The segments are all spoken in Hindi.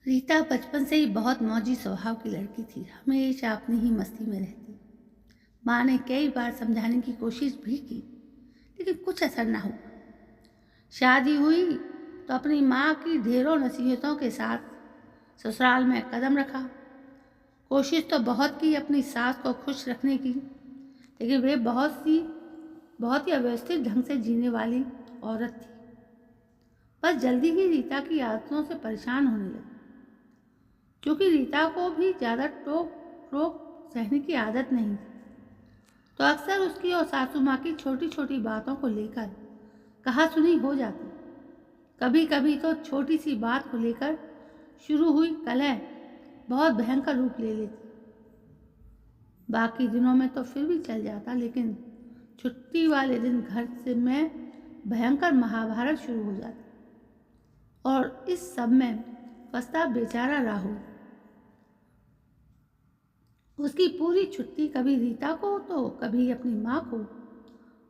रीता बचपन से ही बहुत मौजी स्वभाव की लड़की थी। हमेशा अपनी ही मस्ती में रहती। माँ ने कई बार समझाने की कोशिश भी की, लेकिन कुछ असर ना हुआ। शादी हुई तो अपनी माँ की ढेरों नसीहतों के साथ ससुराल में कदम रखा। कोशिश तो बहुत की अपनी सास को खुश रखने की, लेकिन वे बहुत ही अव्यवस्थित ढंग से जीने वाली औरत थी। बस जल्दी ही रीता की आदतों से परेशान होने लगी, क्योंकि रीता को भी ज़्यादा टोक टोक सहने की आदत नहीं थी। तो अक्सर उसकी और सासू माँ की छोटी छोटी बातों को लेकर कहा सुनी हो जाती। कभी कभी तो छोटी सी बात को लेकर शुरू हुई कलह बहुत भयंकर रूप ले लेती। बाकी दिनों में तो फिर भी चल जाता, लेकिन छुट्टी वाले दिन घर से में भयंकर महाभारत शुरू हो जाता। और इस सब में फंसता बेचारा राहुल। उसकी पूरी छुट्टी कभी रीता को तो कभी अपनी माँ को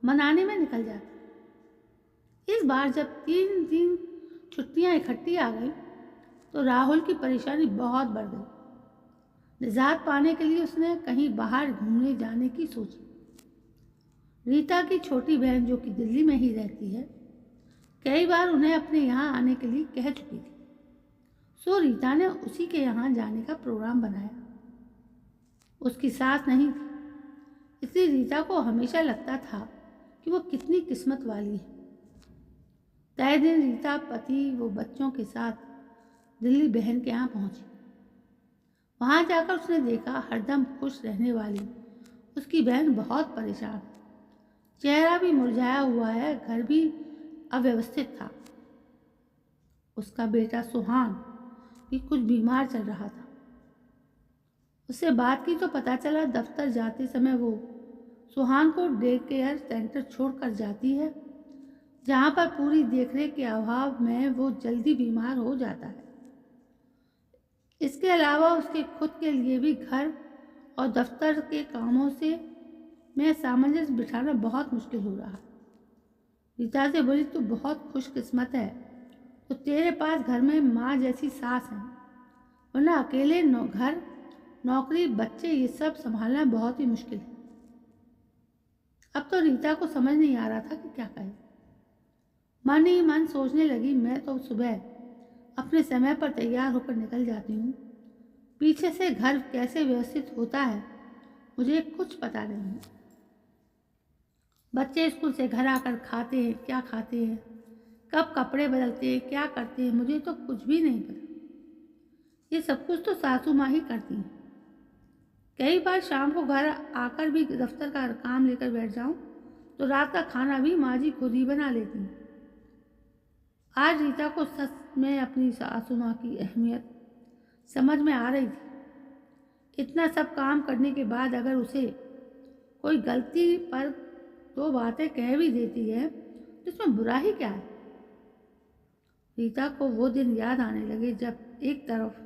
मनाने में निकल जाती। इस बार जब 3 दिन छुट्टियां इकट्ठी आ गई तो राहुल की परेशानी बहुत बढ़ गई। निजात पाने के लिए उसने कहीं बाहर घूमने जाने की सोची। रीता की छोटी बहन, जो कि दिल्ली में ही रहती है, कई बार उन्हें अपने यहाँ आने के लिए कह चुकी थी। सो रीता ने उसी के यहाँ जाने का प्रोग्राम बनाया। उसकी सास नहीं थी, इसलिए रीता को हमेशा लगता था कि वो कितनी किस्मत वाली है। तय दिन रीता पति वो बच्चों के साथ दिल्ली बहन के यहाँ पहुंची। वहां जाकर उसने देखा हरदम खुश रहने वाली उसकी बहन बहुत परेशान, चेहरा भी मुरझाया हुआ है, घर भी अव्यवस्थित था। उसका बेटा सुहान भी कुछ बीमार चल रहा था। उससे बात की तो पता चला दफ्तर जाते समय वो सुहान को डे केयर सेंटर छोड़कर जाती है, जहाँ पर पूरी देखरेख के अभाव में वो जल्दी बीमार हो जाता है। इसके अलावा उसके खुद के लिए भी घर और दफ्तर के कामों से में सामंजस्य बिठाना बहुत मुश्किल हो रहा है। रीता से बोली, तू बहुत खुशकिस्मत है, तो तेरे पास घर में माँ जैसी सास है, वरना अकेले घर, नौकरी, बच्चे, ये सब संभालना बहुत ही मुश्किल है। अब तो रीता को समझ नहीं आ रहा था कि क्या कहे। मन ही मन सोचने लगी, मैं तो सुबह अपने समय पर तैयार होकर निकल जाती हूँ, पीछे से घर कैसे व्यवस्थित होता है मुझे कुछ पता नहीं है। बच्चे स्कूल से घर आकर खाते हैं, क्या खाते हैं, कब कपड़े बदलते हैं, क्या करते हैं, मुझे तो कुछ भी नहीं पता। ये सब कुछ तो सासू माँ ही करती हैं। कई बार शाम को घर आकर भी दफ्तर का काम लेकर बैठ जाऊं तो रात का खाना भी माँ जी खुद ही बना लेती हैं। आज रीता को सच में अपनी सासू माँ की अहमियत समझ में आ रही थी। इतना सब काम करने के बाद अगर उसे कोई गलती पर 2 बातें कह भी देती है तो इसमें बुरा ही क्या है। रीता को वो दिन याद आने लगे जब एक तरफ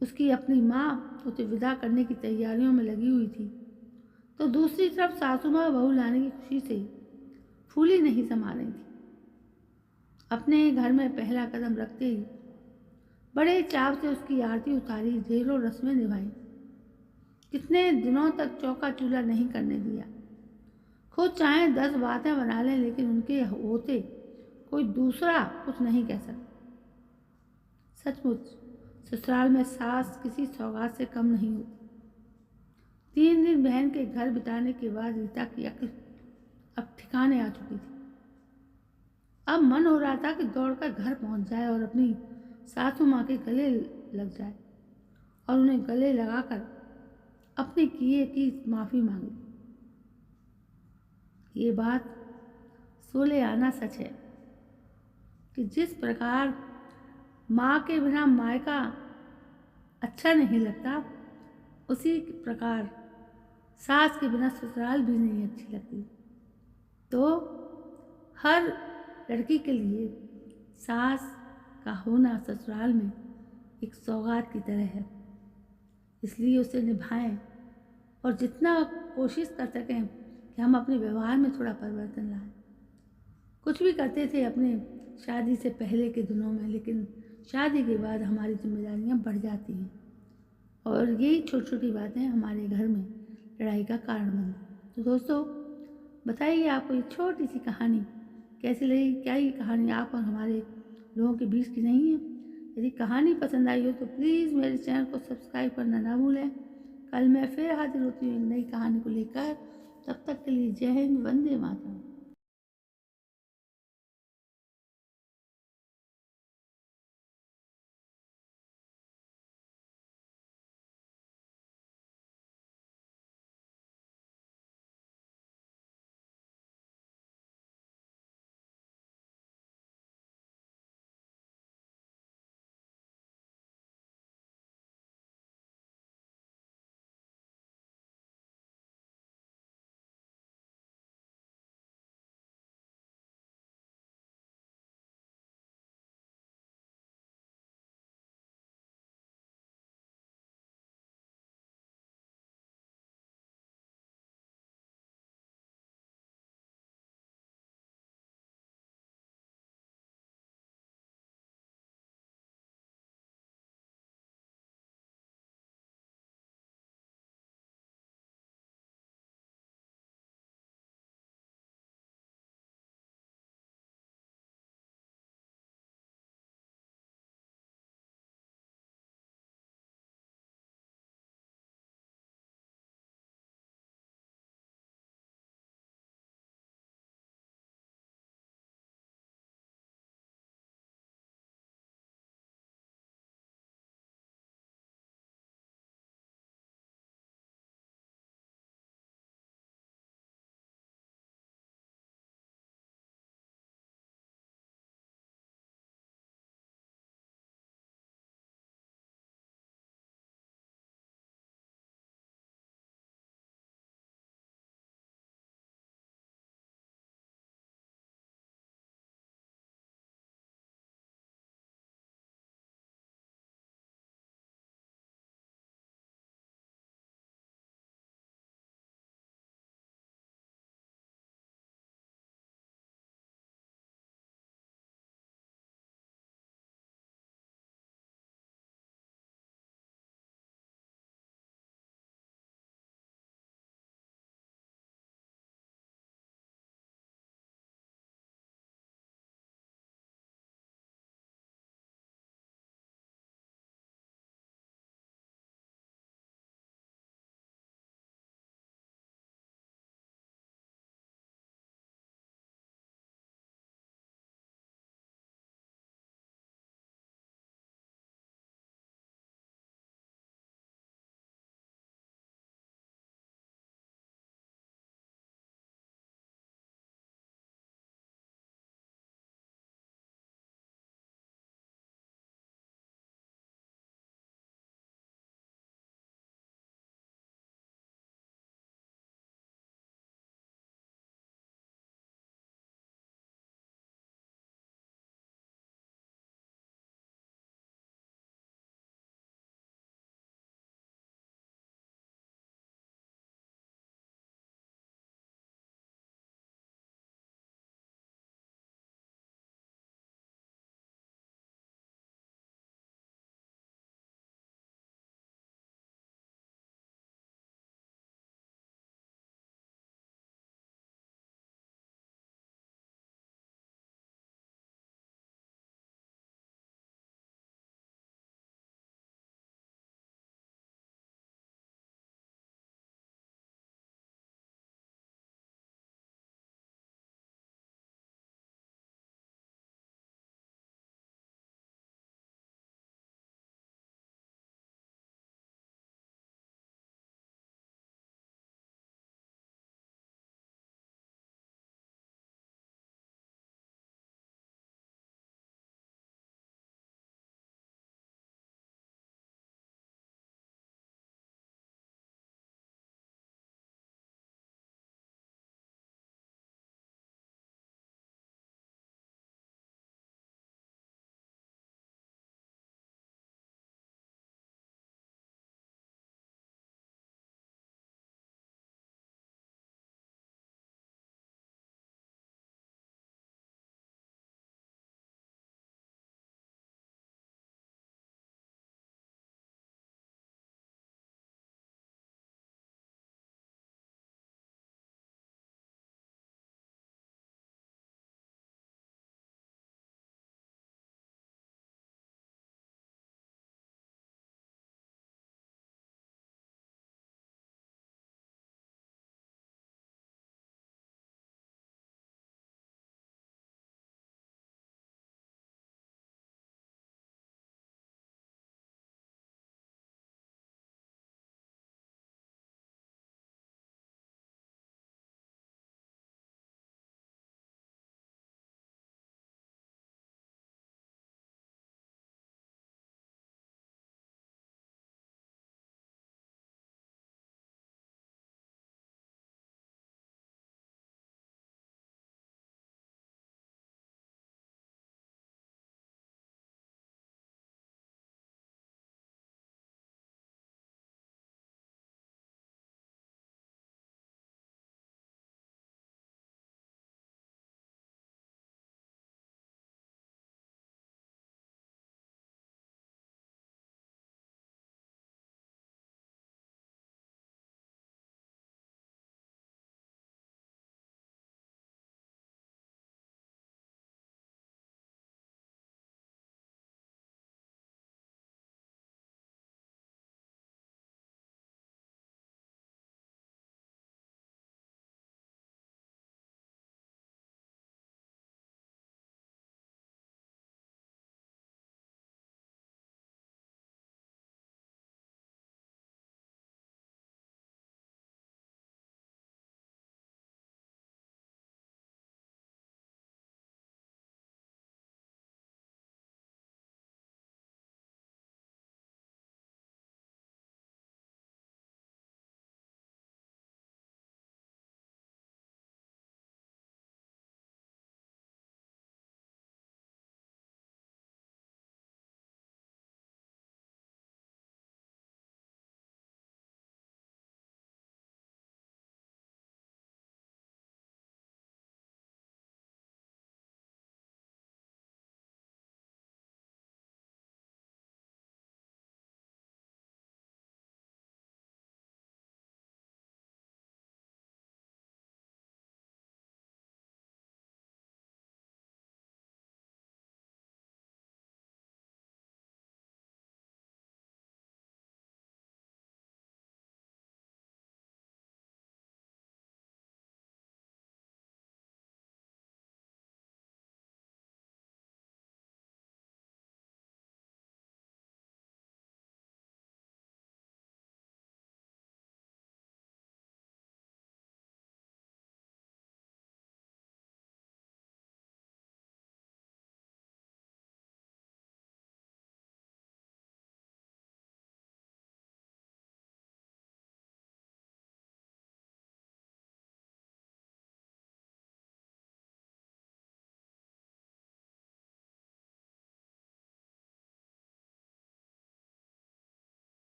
उसकी अपनी माँ उसे विदा करने की तैयारियों में लगी हुई थी, तो दूसरी तरफ सासू माँ बहू लाने की खुशी से फूली नहीं समा रही थी। अपने घर में पहला कदम रखते ही बड़े चाव से उसकी आरती उतारी, ढेरों रस्में निभाई। कितने दिनों तक चौका चूल्हा नहीं करने दिया। खुद चाहे 10 बातें बना लें, लेकिन उनके होते कोई दूसरा कुछ नहीं कह सकता। सचमुच ससुराल में सास किसी सौगात से कम नहीं होती। 3 दिन बहन के घर बिताने के बाद रीता की अक्ल अब ठिकाने आ चुकी थी। अब मन हो रहा था कि दौड़कर घर पहुंच जाए और अपनी सासू माँ के गले लग जाए और उन्हें गले लगाकर अपने किए की माफ़ी मांगे। ये बात सोले आना सच है कि जिस प्रकार माँ के बिना मायका अच्छा नहीं लगता, उसी प्रकार सास के बिना ससुराल भी नहीं अच्छी लगती। तो हर लड़की के लिए सास का होना ससुराल में एक सौगात की तरह है, इसलिए उसे निभाएं और जितना कोशिश कर सकें कि हम अपने व्यवहार में थोड़ा परिवर्तन लाएं। कुछ भी करते थे अपने शादी से पहले के दिनों में, लेकिन शादी के बाद हमारी जिम्मेदारियां बढ़ जाती हैं और यही छोटी छोटी बातें हमारे घर में लड़ाई का कारण बनती। तो दोस्तों, बताइए आपको ये छोटी सी कहानी कैसी लगी? क्या ये कहानी आप और हमारे लोगों के बीच की नहीं है? यदि कहानी पसंद आई हो तो प्लीज़ मेरे चैनल को सब्सक्राइब करना ना भूलें। कल मैं फिर हाजिर होती हूँ एक नई कहानी को लेकर। तब तक के लिए जय हिंद, वंदे मातरम।